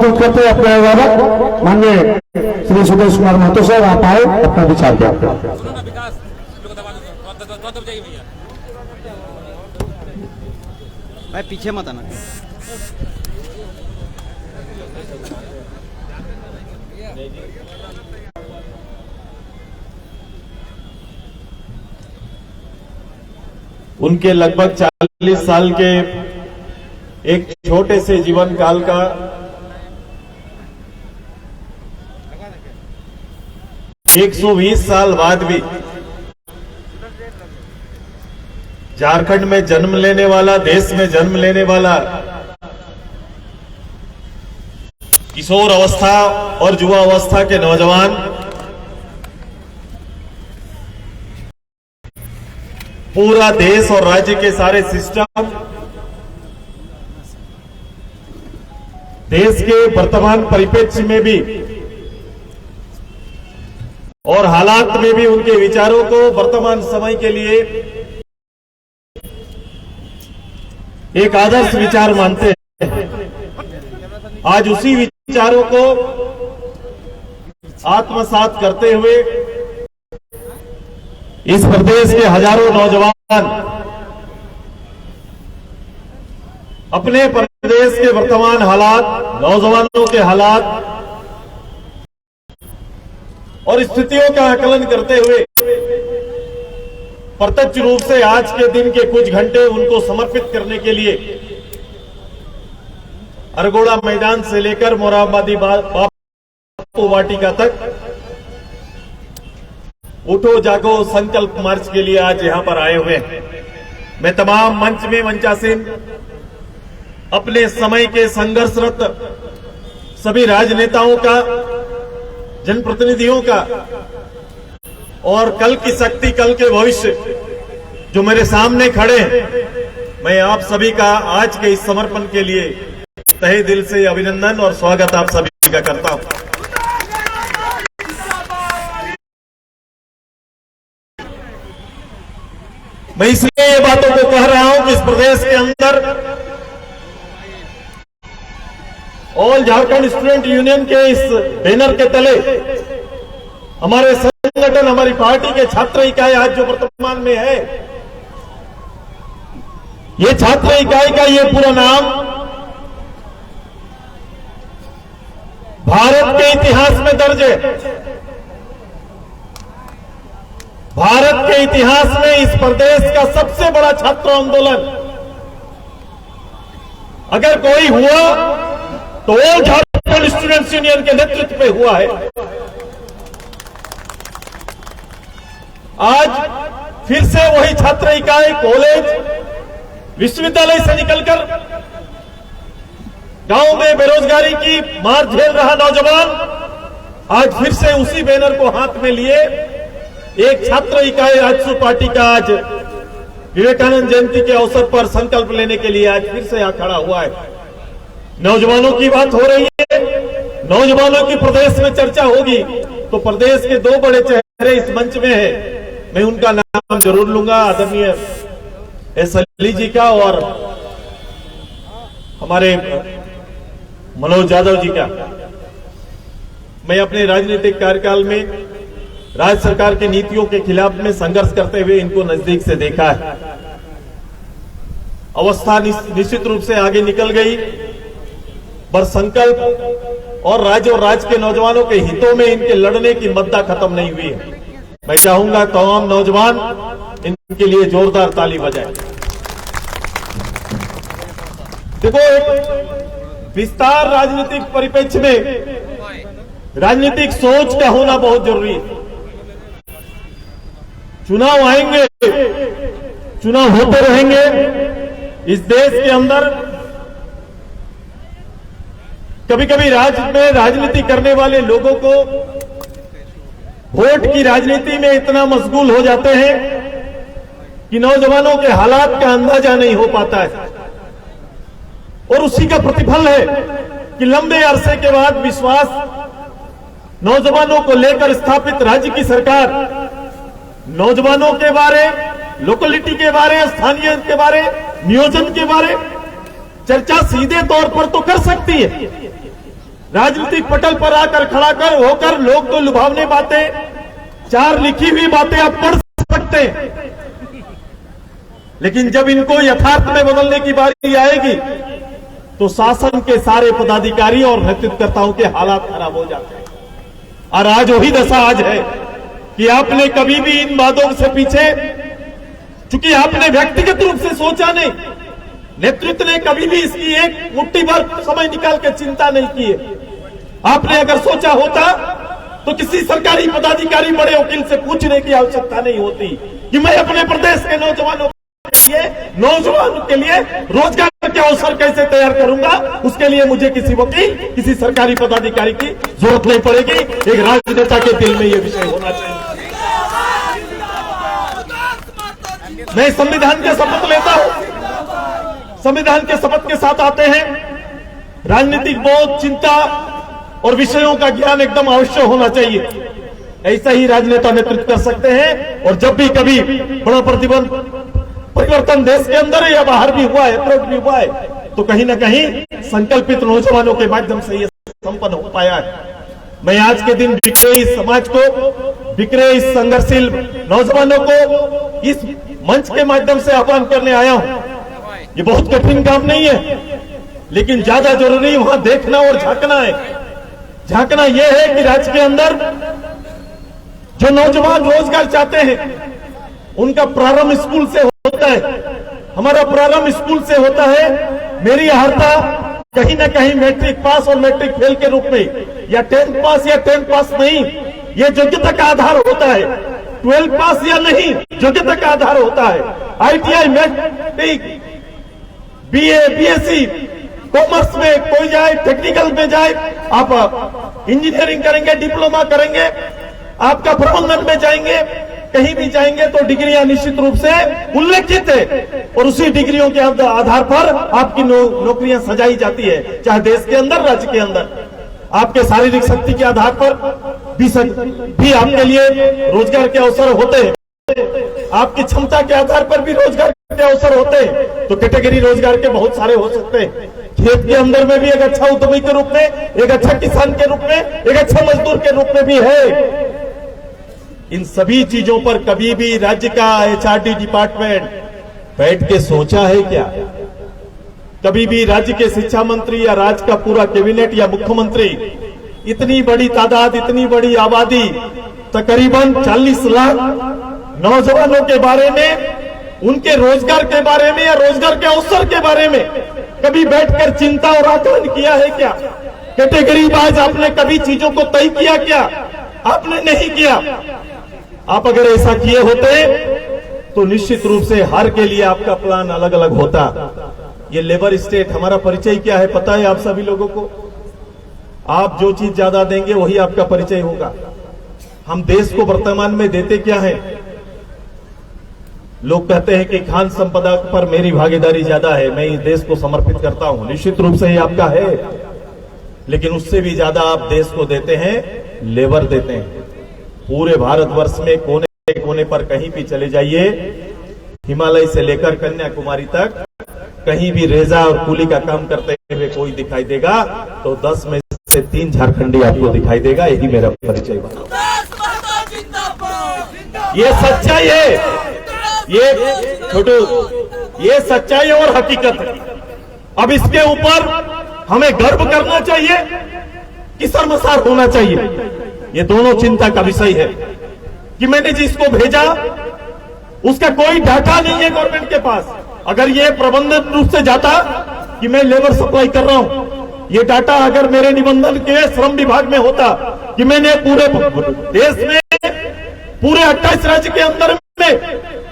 आमंत्रित करते हैं अपने अभिभावक माननीय श्री सुदेश कुमार महतो साहब, आप आए अपना विचार दें। भाई पीछे मत आना। उनके लगभग 40 साल के एक छोटे से जीवन काल का एक 120 साल बाद भी झारखंड में जन्म लेने वाला, देश में जन्म लेने वाला किशोर अवस्था और युवा अवस्था के नौजवान पूरा देश और राज्य के सारे सिस्टम, देश के वर्तमान परिप्रेक्ष्य में भी और हालात में भी उनके विचारों को वर्तमान समय के लिए एक आदर्श विचार मानते हैं। आज उसी विचारों को आत्मसात करते हुए इस प्रदेश के हजारों नौजवान अपने प्रदेश के वर्तमान हालात, नौजवानों के हालात और स्थितियों का आकलन करते हुए प्रत्यक्ष रूप से आज के दिन के कुछ घंटे उनको समर्पित करने के लिए अरगोड़ा मैदान से लेकर मोरहाबादी बापू वाटिका तक उठो जागो संकल्प मार्च के लिए आज यहां पर आए हुए हैं। मैं तमाम मंच में मंचासीन अपने समय के संघर्षरत सभी राजनेताओं का, जनप्रतिनिधियों का और कल की शक्ति, कल के भविष्य जो मेरे सामने खड़े हैं, मैं आप सभी का आज के इस समर्पण के लिए तहे दिल से अभिनंदन और स्वागत आप सभी का करता हूं। मैं इसलिए ये बातों को कह रहा हूं कि इस प्रदेश के अंदर ऑल झारखंड स्टूडेंट यूनियन के इस बैनर के तले हमारे संगठन, हमारी पार्टी के छात्र इकाई आज जो वर्तमान में है, ये छात्र इकाई का ये पूरा नाम भारत के इतिहास में दर्ज है। भारत के इतिहास में इस प्रदेश का सबसे बड़ा छात्र आंदोलन अगर कोई हुआ तो ऑल झारखंड स्टूडेंट्स यूनियन के नेतृत्व में हुआ है। आज फिर से वही छात्र इकाई कॉलेज, विश्वविद्यालय से निकलकर गांव में बेरोजगारी की मार झेल रहा नौजवान आज फिर से उसी बैनर को हाथ में लिए एक छात्र इकाई राजसू पार्टी का आज विवेकानंद जयंती के अवसर पर संकल्प लेने के लिए आज फिर से यहां खड़ा हुआ है। नौजवानों की बात हो रही है, नौजवानों की प्रदेश में चर्चा होगी तो प्रदेश के दो बड़े चेहरे इस मंच में है, मैं उनका नाम जरूर लूंगा, आदरणीय एस अली जी का और हमारे मनोज यादव जी का। मैं अपने राजनीतिक कार्यकाल में राज्य सरकार की नीतियों के खिलाफ में संघर्ष करते हुए इनको नजदीक से देखा है। अवस्था निश्चित रूप से आगे निकल गई, पर संकल्प और राज्य के नौजवानों के हितों में इनके लड़ने की मद्दा खत्म नहीं हुई है। मैं चाहूंगा तमाम नौजवान इनके लिए जोरदार ताली बजाएं। देखो, एक विस्तार राजनीतिक परिप्रेक्ष्य में राजनीतिक सोच का होना बहुत जरूरी है। चुनाव आएंगे, चुनाव होते रहेंगे। इस देश के अंदर कभी कभी राज्य में राजनीति करने वाले लोगों को वोट की राजनीति में इतना मशगूल हो जाते हैं कि नौजवानों के हालात का अंदाजा नहीं हो पाता है। और उसी का प्रतिफल है कि लंबे अरसे के बाद विश्वास नौजवानों को लेकर स्थापित राज्य की सरकार नौजवानों के बारे, लोकेलिटी के बारे, स्थानीय के बारे, नियोजन के बारे चर्चा सीधे तौर पर तो कर सकती है, राजनीतिक पटल पर आकर खड़ा कर होकर लोग तो लुभावने बातें, चार लिखी हुई बातें आप पढ़ सकते हैं, लेकिन जब इनको यथार्थ में बदलने की बारी आएगी तो शासन के सारे पदाधिकारी और नेतृत्वकर्ताओं के हालात खराब हो जाते हैं। और आज वही दशा आज है कि आपने कभी भी इन बातों से पीछे, चूंकि आपने व्यक्तिगत रूप से सोचा नहीं, नेतृत्व ने कभी भी इसकी एक मुट्ठी भर समय निकाल के चिंता नहीं की है। आपने अगर सोचा होता तो किसी सरकारी पदाधिकारी बड़े वकील से पूछने की आवश्यकता नहीं होती कि मैं अपने प्रदेश के नौजवानों के लिए रोजगार के अवसर कैसे तैयार करूंगा, उसके लिए मुझे किसी वकील, किसी सरकारी पदाधिकारी की जरूरत नहीं पड़ेगी। एक राजनेता के दिल में यह विषय होना चाहिए। मैं संविधान के शपथ लेता हूं, संविधान के शपथ के साथ आते हैं। राजनीतिक बोध, चिंता और विषयों का ज्ञान एकदम अवश्य होना चाहिए। ऐसा ही राजनेता नेतृत्व कर सकते हैं। और जब भी कभी बड़ा परिवर्तन देश के अंदर या बाहर भी हुआ है, अप्रोच भी हुआ है, तो कहीं ना कहीं संकल्पित नौजवानों के माध्यम से यह संपन्न हो पाया है। मैं आज के दिन बिखरे इस समाज को, बिखरे इस संघर्षशील नौजवानों को इस मंच के माध्यम से आह्वान करने आया हूं। ये बहुत कठिन काम नहीं है, लेकिन ज्यादा जरूरी वहां देखना और झांकना है। झांकना यह है कि राज्य के अंदर जो नौजवान रोजगार चाहते हैं, उनका प्रारंभ स्कूल से होता है। हमारा प्रारंभ स्कूल से होता है। मेरी हारता कहीं ना कहीं मैट्रिक पास और मैट्रिक फेल के रूप में, या 10th पास या 10th पास नहीं, ये योग्यता का आधार होता है। 12th पास या नहीं, योग्यता का आधार होता है। ITI, matric, BA, BSc, commerce में कोई जाए, टेक्निकल में जाए, आप इंजीनियरिंग करेंगे, डिप्लोमा करेंगे, आपका प्रबंधन में जाएंगे, कहीं भी जाएंगे तो डिग्रियां निश्चित रूप से उल्लेखित है। और उसी डिग्रियों के आधार पर आपकी नौकरियां सजाई जाती है, चाहे देश के अंदर, राज्य के अंदर। आपके शारीरिक शक्ति के आधार पर भी आपके लिए रोजगार के अवसर होते हैं। आपकी क्षमता के आधार पर भी रोजगार के अवसर होते हैं। तो कैटेगरी रोजगार के बहुत सारे हो सकते हैं। खेत के अंदर में भी एक अच्छा उद्यमी के रूप में, एक अच्छा किसान के रूप में, एक अच्छा मजदूर के रूप में भी है। इन सभी चीजों पर कभी भी राज्य का HRD डिपार्टमेंट बैठ के सोचा है क्या? कभी भी राज्य के शिक्षा मंत्री या राज्य का पूरा कैबिनेट या मुख्यमंत्री इतनी बड़ी तादाद, इतनी बड़ी आबादी, तकरीबन 40 लाख नौजवानों के बारे में, उनके रोजगार के बारे में या रोजगार के अवसर के बारे में कभी बैठकर चिंता और आकलन किया है क्या? कैटेगरी वाइज आपने कभी चीजों को तय किया क्या? आपने नहीं किया। आप अगर ऐसा किए होते तो निश्चित रूप से हर के लिए आपका प्लान अलग अलग होता। ये लेबर स्टेट, हमारा परिचय क्या है पता है आप सभी लोगों को? आप जो चीज ज्यादा देंगे वही आपका परिचय होगा। हम देश को वर्तमान में देते क्या है? लोग कहते हैं कि खान संपदा पर मेरी भागीदारी ज्यादा है, मैं इस देश को समर्पित करता हूं। निश्चित रूप से ये आपका है, लेकिन उससे भी ज्यादा आप देश को देते हैं, लेबर देते हैं। पूरे भारतवर्ष में कोने कोने पर कहीं भी चले जाइए, हिमालय से लेकर कन्याकुमारी तक, कहीं भी रेजा और कूली का काम करते हुए कोई दिखाई देगा तो 10 में से 3 झारखंडी आपको दिखाई देगा। यही मेरा परिचय बना। ये सच्चाई है, ये छोटू, ये सच्चाई और हकीकत है। अब इसके ऊपर हमें गर्व करना चाहिए कि शर्मसार होना चाहिए? ये दोनों चिंता का विषय है कि मैंने जिसको भेजा उसका कोई डाटा नहीं है गवर्नमेंट के पास। अगर ये प्रबंधन रूप से जाता कि मैं लेबर सप्लाई कर रहा हूं, ये डाटा अगर मेरे निबंधन के श्रम विभाग में होता कि मैंने पूरे देश में, पूरे 28 राज्य के अंदर में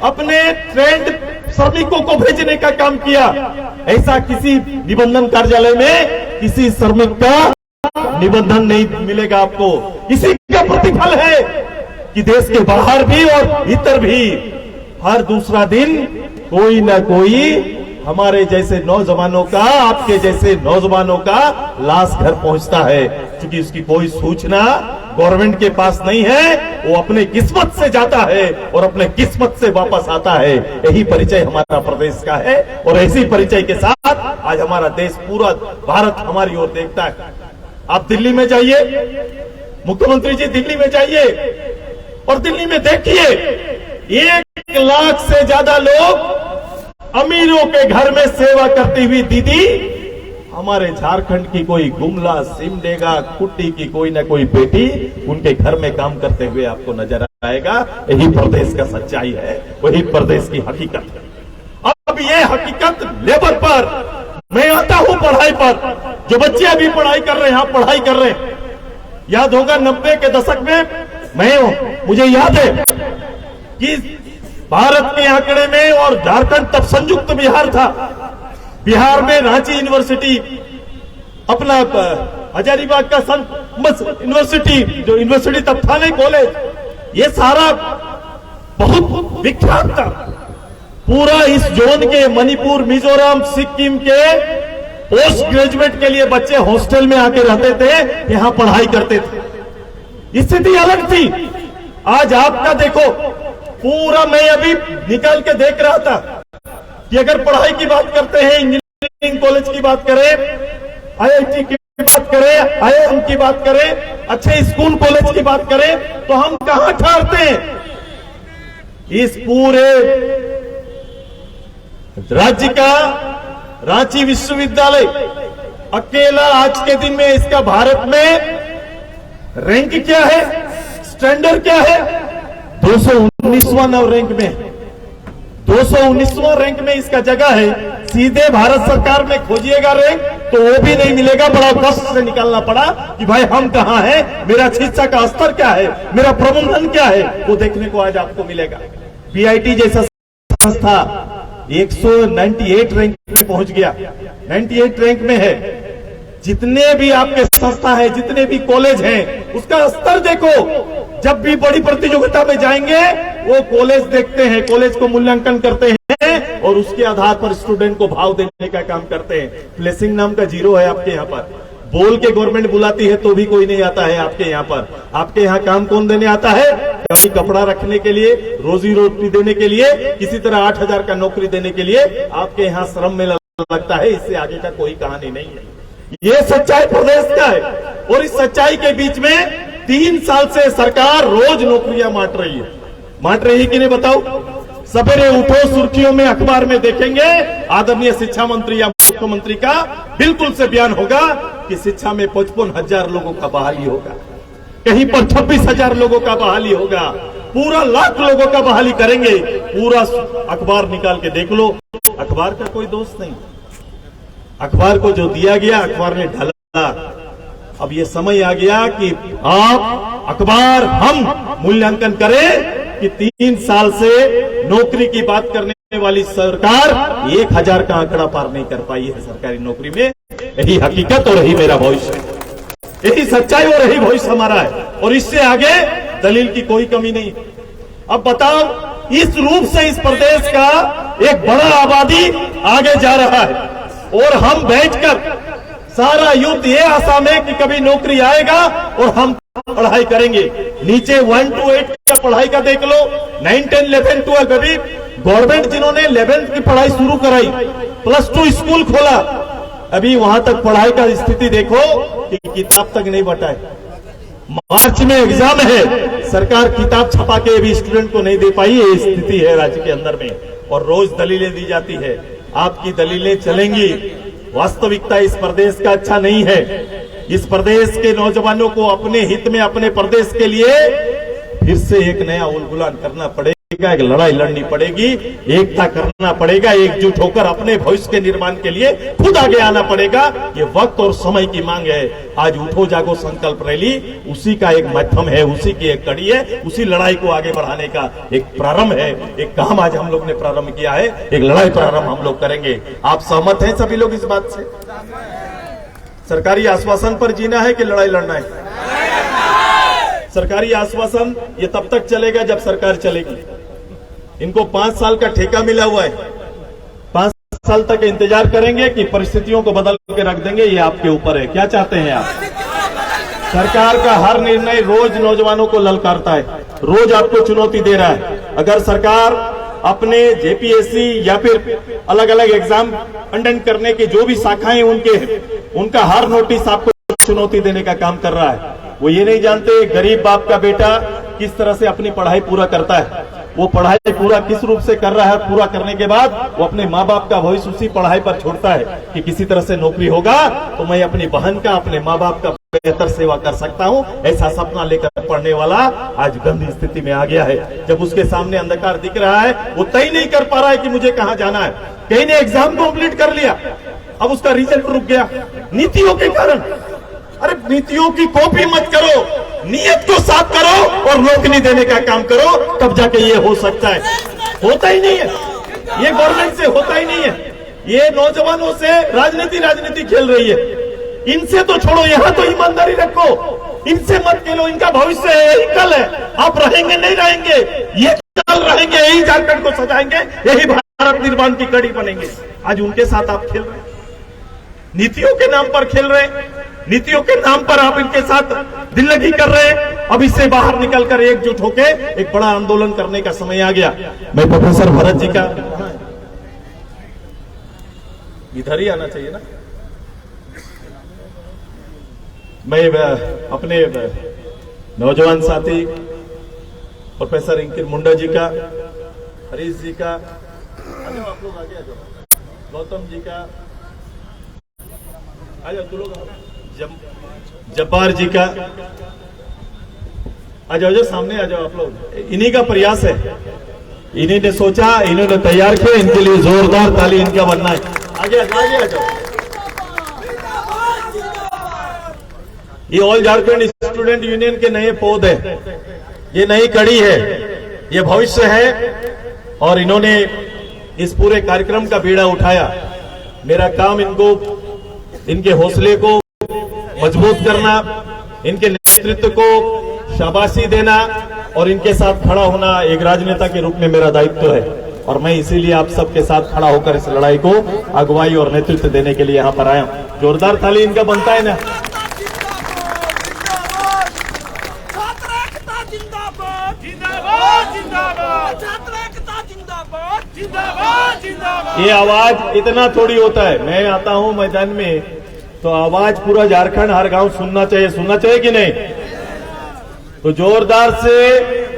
अपने ट्रेंड श्रमिकों को भेजने का काम किया, ऐसा किसी निबंधन कार्यालय में किसी श्रमिक का निबंधन नहीं मिलेगा आपको। इसी का प्रतिफल है कि देश के बाहर भी और भीतर भी हर दूसरा दिन कोई ना कोई हमारे जैसे नौजवानों का, आपके जैसे नौजवानों का लाश घर पहुंचता है। क्योंकि उसकी कोई सूचना गवर्नमेंट के पास नहीं है, वो अपने किस्मत से जाता है और अपने किस्मत से वापस आता है। यही परिचय हमारा प्रदेश का है और इसी परिचय के साथ आज हमारा देश, पूरा भारत हमारी ओर देखता है। आप दिल्ली में जाइए, मुख्यमंत्री जी दिल्ली में जाइए और दिल्ली में देखिए 1 लाख से ज्यादा लोग अमीरों के घर में सेवा करती हुई दीदी, हमारे झारखंड की कोई गुमला सिमडेगा कुट्टी की कोई ना कोई बेटी उनके घर में काम करते हुए आपको नजर आएगा। यही प्रदेश का सच्चाई है, वही प्रदेश की हकीकत है। अब ये हकीकत लेवल पर मैं आता हूं, पढ़ाई पर जो बच्चे अभी पढ़ाई कर रहे हैं, आप पढ़ाई कर रहे हैं, याद होगा 90 के दशक में मुझे याद है कि भारत के आंकड़े में और झारखंड तब संयुक्त बिहार था। बिहार में रांची यूनिवर्सिटी, अपना हजारीबाग का संत यूनिवर्सिटी, जो यूनिवर्सिटी तब था नहीं, कॉलेज, ये सारा बहुत विख्यात था। पूरा इस जोन के मणिपुर, मिजोरम, सिक्किम के पोस्ट ग्रेजुएट के लिए बच्चे हॉस्टल में आके रहते थे, यहां पढ़ाई करते थे। स्थिति अलग थी। आज आपका देखो, पूरा मैं अभी निकाल के देख रहा था कि अगर पढ़ाई की बात करते हैं, इंजीनियरिंग कॉलेज की बात करें, आईआईटी की बात करें, आईआईएम की बात करें, अच्छे स्कूल कॉलेज की बात करें, तो हम कहां ठहरते हैं? इस पूरे राज्य का रांची विश्वविद्यालय अकेला आज के दिन में, इसका भारत में रैंक क्या है, स्टैंडर्ड क्या है? 219वां रैंक में, 219वां रैंक में इसका जगह है। सीधे भारत सरकार में खोजिएगा रैंक तो वो भी नहीं मिलेगा। बड़ा कष्ट से निकालना पड़ा कि भाई हम कहां हैं, मेरा शिक्षा का स्तर क्या है, मेरा प्रबंधन क्या है, वो देखने को आज आपको मिलेगा। पीआईटी जैसा संस्था 198 रैंक में पहुंच गया, 98 रैंक में है। जितने भी आपके संस्था है, जितने भी कॉलेज हैं, उसका स्तर देखो। जब भी बड़ी प्रतियोगिता में जाएंगे, वो कॉलेज देखते हैं, कॉलेज को मूल्यांकन करते हैं और उसके आधार पर स्टूडेंट को भाव देने का काम करते हैं। प्लेसिंग नाम का जीरो है आपके यहाँ पर। बोल के गवर्नमेंट बुलाती है तो भी कोई नहीं आता है आपके यहाँ पर। आपके यहाँ काम कौन देने आता है? कहीं कपड़ा रखने के लिए, रोजी रोटी देने के लिए, किसी तरह 8,000 का नौकरी देने के लिए आपके यहाँ श्रम मेला लगता है। इससे आगे का कोई कहानी नहीं है। ये सच्चाई प्रदेश का है। और इस सच्चाई के बीच में 3 साल से सरकार रोज नौकरियां बांट रही है कि नहीं बताओ? सवेरे उठो, सुर्खियों में अखबार में देखेंगे आदरणीय शिक्षा मंत्री या मुख्यमंत्री का बिल्कुल से बयान होगा कि शिक्षा में 55,000 लोगों का बहाली होगा, कहीं पर 26,000 लोगों का बहाली होगा, पूरा 1,00,000 लोगों का बहाली करेंगे। पूरा अखबार निकाल के देख लो, अखबार का कोई दोष नहीं। अखबार को जो दिया गया, अखबार ने ढाला। अब ये समय आ गया कि आप अखबार, हम मूल्यांकन करें कि 3 साल से नौकरी की बात करने वाली सरकार 1,000 का आंकड़ा पार नहीं कर पाई है सरकारी नौकरी में। यही हकीकत और यही मेरा भविष्य है, यही सच्चाई और यही भविष्य हमारा है। और इससे आगे दलील की कोई कमी नहीं। अब बताओ, इस रूप से इस प्रदेश का एक बड़ा आबादी आगे जा रहा है और हम बैठकर सारा युद्ध ये आशा में कि कभी नौकरी आएगा और हम पढ़ाई करेंगे। नीचे 1 to 8 का पढ़ाई का देख लो, 9, 10, 11, 12। अभी गवर्नमेंट जिन्होंने 11th की पढ़ाई शुरू कराई, +2 स्कूल खोला, अभी वहां तक पढ़ाई का स्थिति देखो कि किताब तक नहीं बटा है। मार्च में एग्जाम है, सरकार किताब छपा के भी स्टूडेंट को नहीं दे पाई। ये स्थिति है राज्य के अंदर में और रोज दलीलें दी जाती है। आपकी दलीलें चलेंगी। वास्तविकता इस प्रदेश का अच्छा नहीं है। इस प्रदेश के नौजवानों को अपने हित में, अपने प्रदेश के लिए फिर से एक नया उलगुलान करना पड़ेगा, एक लड़ाई लड़नी पड़ेगी, एकता करना पड़ेगा, एकजुट होकर अपने भविष्य के निर्माण के लिए खुद आगे आना पड़ेगा। ये वक्त और समय की मांग है। आज उठो जागो संकल्प रैली उसी का एक माध्यम है, उसी की एक कड़ी है, उसी लड़ाई को आगे बढ़ाने का एक प्रारंभ है। एक काम आज हम लोग ने प्रारंभ किया है, एक लड़ाई प्रारंभ हम लोग करेंगे। आप सहमत हैं सभी लोग इस बात से? सरकारी आश्वासन पर जीना है कि लड़ाई लड़ना है? सरकारी आश्वासन ये तब तक चलेगा जब सरकार चलेगी। इनको 5 साल का ठेका मिला हुआ है। 5 साल तक इंतजार करेंगे कि परिस्थितियों को बदल के रख देंगे, ये आपके ऊपर है। क्या चाहते हैं आप? सरकार का हर निर्णय रोज नौजवानों को ललकारता है, रोज आपको चुनौती दे रहा है। अगर सरकार अपने जेपीएससी या फिर अलग अलग एग्जाम अटेंड करने की जो भी शाखाएं उनका हर नोटिस आपको चुनौती देने का काम कर रहा है। वो ये नहीं जानते गरीब बाप का बेटा किस तरह से अपनी पढ़ाई पूरा करता है, वो पढ़ाई पूरा किस रूप से कर रहा है, पूरा करने के बाद वो अपने माँ बाप का भविष्य उसी पढ़ाई पर छोड़ता है कि किसी तरह से नौकरी होगा तो मैं अपनी बहन का, अपने माँ बाप का बेहतर सेवा कर सकता हूँ, ऐसा सपना लेकर पढ़ने वाला आज गंदी स्थिति में आ गया है। जब उसके सामने अंधकार दिख रहा है, वो तय नहीं कर पा रहा है कि मुझे कहाँ जाना है। कहीं ने एग्जाम कंप्लीट कर लिया, अब उसका रिजल्ट रुक गया नीतियों के कारण। अरे नीतियों की कॉपी मत करो, नियत को साफ करो और नौकरी देने का काम करो, तब जाके ये हो सकता है। होता ही नहीं है, ये गवर्नमेंट से होता ही नहीं है। ये नौजवानों से राजनीति खेल रही है। इनसे तो छोड़ो, यहाँ तो ईमानदारी रखो, इनसे मत खेलो। इनका भविष्य है, यही कल है। आप रहेंगे नहीं रहेंगे, ये कल रहेंगे, यही झारखंड को सजाएंगे, यही भारत निर्माण की कड़ी बनेंगे। आज उनके साथ आप खेल रहे हैं, नीतियों के नाम पर खेल रहे हैं, नीतियों के नाम पर आप इनके साथ दिल लगी कर रहे हैं। अब इससे बाहर निकलकर एकजुट होकर एक बड़ा आंदोलन करने का समय आ गया। मैं प्रोफेसर भरत जी का, इधर ही आना चाहिए ना, मैं अपने नौजवान साथी प्रोफेसर इंकिर मुंडा जी का, हरीश जी का, आ जाओ आप लोग आगे आ जाओ, गौतम जी का आ जाओ, तू लोग जब्बार जी का आ जाओ, सामने आ जाओ आप लोग। इन्हीं का प्रयास है, इन्हीं ने सोचा, इन्होंने तैयार किया, इनके लिए जोरदार ताली इनका बनना है। आगे आ जाओ। ये ऑल झारखंड स्टूडेंट यूनियन के नए पौध है, ये नई कड़ी है, ये भविष्य है और इन्होंने इस पूरे कार्यक्रम का बीड़ा उठाया। मेरा काम इनको, इनके हौसले को मजबूत करना, इनके नेतृत्व को शाबाशी देना और इनके साथ खड़ा होना एक राजनेता के रूप में मेरा दायित्व है। और मैं इसीलिए आप सबके साथ खड़ा होकर इस लड़ाई को अगुवाई और नेतृत्व देने के लिए यहाँ पर आया हूँ। जोरदार ताली इनका बनता है ना। ये आवाज इतना थोड़ी होता है, मैं आता हूं मैदान में तो आवाज पूरा झारखंड, हर गांव सुनना चाहिए कि नहीं? तो जोरदार से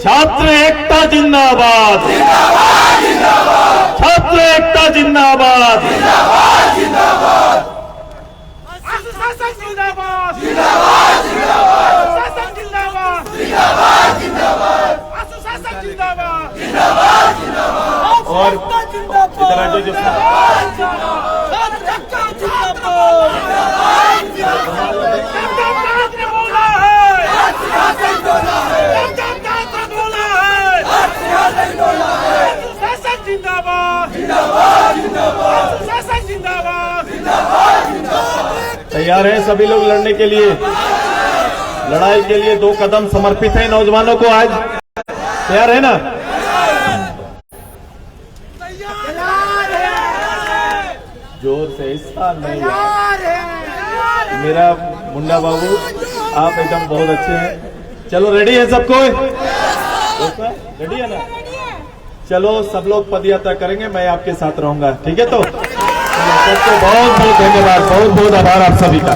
छात्र एकता जिंदाबाद, छात्र एकता जिंदाबाद, और इधर आ जाइए। तैयार हैं सभी लोग लड़ने के लिए, लड़ाई के लिए 2 कदम समर्पित है नौजवानों को। आज तैयार है ना? जोर से हिस्सा नहीं है। मेरा मुन्ना बाबू, आप एकदम बहुत अच्छे हैं। चलो रेडी है सबको? रेडी है ना? चलो सब लोग पदयात्रा करेंगे, मैं आपके साथ रहूंगा, ठीक है? तो सबको बहुत बहुत धन्यवाद, बहुत बहुत आभार आप सभी का।